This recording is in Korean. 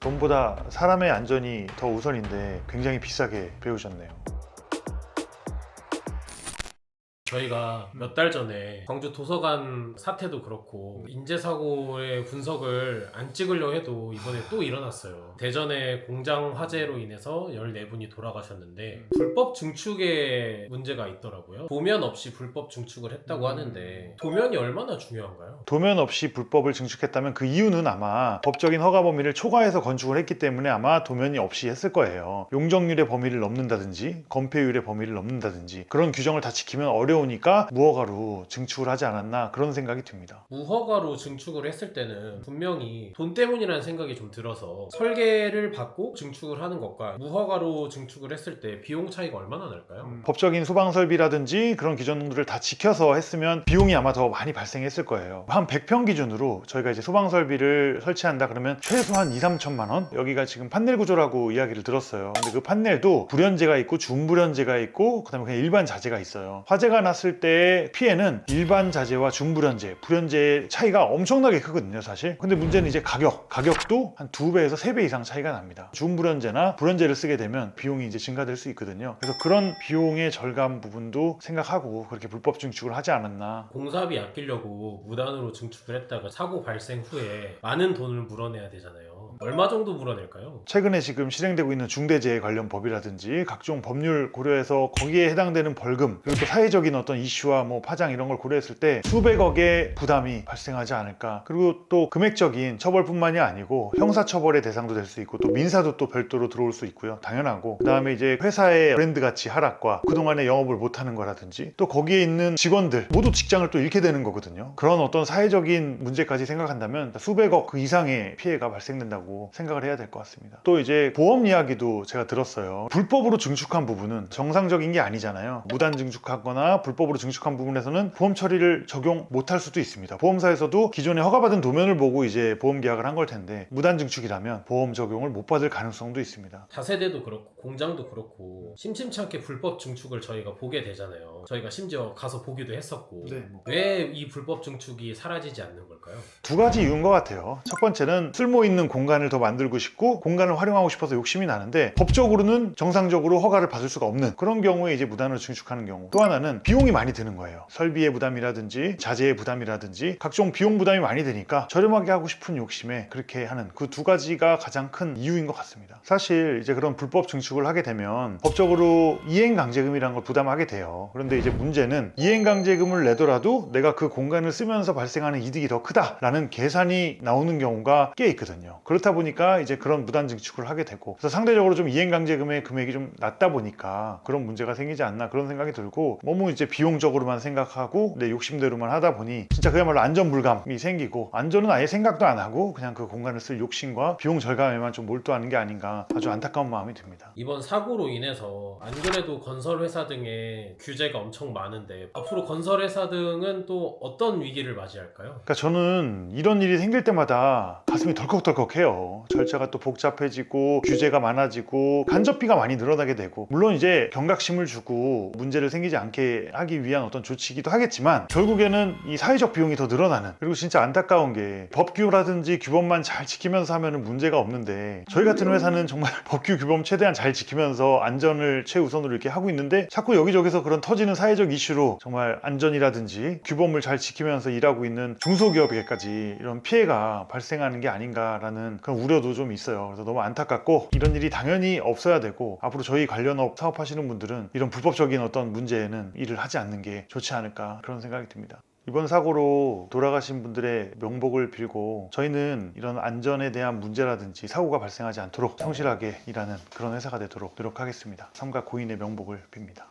돈보다 사람의 안전이 더 우선인데 굉장히 비싸게 배우셨네요. 저희가 몇 달 전에 광주 도서관 사태도 그렇고 인재사고의 분석을 안 찍으려 해도 이번에 또 일어났어요. 대전의 공장 화재로 인해서 14분이 돌아가셨는데 불법 증축에 문제가 있더라고요. 도면 없이 불법 증축을 했다고 하는데 도면이 얼마나 중요한가요? 도면 없이 불법을 증축했다면 그 이유는 아마 법적인 허가 범위를 초과해서 건축을 했기 때문에 아마 도면이 없이 했을 거예요. 용적률의 범위를 넘는다든지 건폐율의 범위를 넘는다든지 그런 규정을 다 지키면 어려우니까 무허가로 증축을 하지 않았나 그런 생각이 듭니다. 무허가로 증축을 했을 때는 분명히 돈 때문이라는 생각이 좀 들어서 설계를 받고 증축을 하는 것과 무허가로 증축을 했을 때 비용 차이가 얼마나 날까요? 법적인 소방 설비라든지 그런 기준들을 다 지켜서 했으면 비용이 아마 더 많이 발생했을 거예요. 한 100평 기준으로 저희가 이제 소방 설비를 설치한다 그러면 최소한 2, 3천만 원? 여기가 지금 판넬 구조라고 이야기를 들었어요. 근데 그 판넬도 불연재가 있고 준불연재가 있고 그다음에 그냥 일반 자재가 있어요. 화재가 났을 때의 피해는 일반 자재와 준불연재, 불연재의 차이가 엄청나게 크거든요, 사실. 근데 문제는 이제 가격도 한 2배에서 3배 이상 차이가 납니다. 준불연재나 불연재를 쓰게 되면 비용이 이제 증가될 수 있거든요. 그래서 그런 비용의 절감 부분도 생각하고 그렇게 불법 증축을 하지 않았나. 공사비 아끼려고 무단으로 증축을 했다가 사고 발생 후에 많은 돈을 물어내야 되잖아요. 얼마 정도 물어낼까요? 최근에 지금 실행되고 있는 중대재해 관련 법이라든지 각종 법률 고려해서 거기에 해당되는 벌금 그리고 또 사회적인 어떤 이슈와 뭐 파장 이런 걸 고려했을 때 수백억의 부담이 발생하지 않을까. 그리고 또 금액적인 처벌뿐만이 아니고 형사처벌의 대상도 될 수 있고 또 민사도 또 별도로 들어올 수 있고요. 당연하고 그 다음에 이제 회사의 브랜드 가치 하락과 그동안에 영업을 못하는 거라든지 또 거기에 있는 직원들 모두 직장을 또 잃게 되는 거거든요. 그런 어떤 사회적인 문제까지 생각한다면 수백억 그 이상의 피해가 발생된다고 생각을 해야 될 것 같습니다. 또 이제 보험 이야기도 제가 들었어요. 불법으로 증축한 부분은 정상적인 게 아니잖아요. 무단 증축하거나 불법으로 증축한 부분에서는 보험 처리를 적용 못할 수도 있습니다. 보험사에서도 기존에 허가받은 도면을 보고 이제 보험 계약을 한 걸 텐데 무단 증축이라면 보험 적용을 못 받을 가능성도 있습니다. 다세대도 그렇고 공장도 그렇고 심심치 않게 불법 증축을 저희가 보게 되잖아요. 저희가 심지어 가서 보기도 했었고 왜 이 불법 증축이 사라지지 않는 걸까요? 두 가지 이유인 것 같아요. 첫 번째는 쓸모 있는 공간을 더 만들고 싶고 공간을 활용하고 싶어서 욕심이 나는데 법적으로는 정상적으로 허가를 받을 수가 없는 그런 경우에 이제 무단으로 증축하는 경우. 또 하나는 비용이 많이 드는 거예요. 설비의 부담이라든지 자재의 부담이라든지 각종 비용 부담이 많이 드니까 저렴하게 하고 싶은 욕심에 그렇게 하는 그 두 가지가 가장 큰 이유인 것 같습니다. 사실 이제 그런 불법 증축을 하게 되면 법적으로 이행강제금이라는 걸 부담하게 돼요. 그런데 이제 문제는 이행강제금을 내더라도 내가 그 공간을 쓰면서 발생하는 이득이 더 크다라는 계산이 나오는 경우가 꽤 있거든요. 그렇다 보니까 이제 그런 무단 증축을 하게 되고 그래서 상대적으로 좀 이행강제금의 금액이 좀 낮다 보니까 그런 문제가 생기지 않나 그런 생각이 들고 너무 이제 비용적으로만 생각하고 내 욕심대로만 하다 보니 진짜 그야말로 안전불감이 생기고 안전은 아예 생각도 안 하고 그냥 그 공간을 쓸 욕심과 비용 절감에만 좀 몰두하는 게 아닌가 아주 안타까운 마음이 듭니다. 이번 사고로 인해서 안 그래도 건설회사 등의 규제가 엄청 많은데 앞으로 건설회사 등은 또 어떤 위기를 맞이할까요? 그러니까 저는 이런 일이 생길 때마다 가슴이 덜컥덜컥해요. 절차가 또 복잡해지고 규제가 많아지고 간접비가 많이 늘어나게 되고 물론 이제 경각심을 주고 문제를 생기지 않게 하기 위한 어떤 조치이기도 하겠지만 결국에는 이 사회적 비용이 더 늘어나는 그리고 진짜 안타까운 게 법규라든지 규범만 잘 지키면서 하면 문제가 없는데 저희 같은 회사는 정말 법규 규범 최대한 잘 지키면서 안전을 최우선으로 이렇게 하고 있는데 자꾸 여기저기서 그런 터지는 사회적 이슈로 정말 안전이라든지 규범을 잘 지키면서 일하고 있는 중소기업에게까지 이런 피해가 발생하는 게 아닌가라는 그런 우려도 좀 있어요. 그래서 너무 안타깝고 이런 일이 당연히 없어야 되고 앞으로 저희 관련업 사업하시는 분들은 이런 불법적인 어떤 문제에는 일을 하지 않는 게 좋지 않을까 그런 생각이 듭니다. 이번 사고로 돌아가신 분들의 명복을 빌고 저희는 이런 안전에 대한 문제라든지 사고가 발생하지 않도록 성실하게 일하는 그런 회사가 되도록 노력하겠습니다. 삼가 고인의 명복을 빕니다.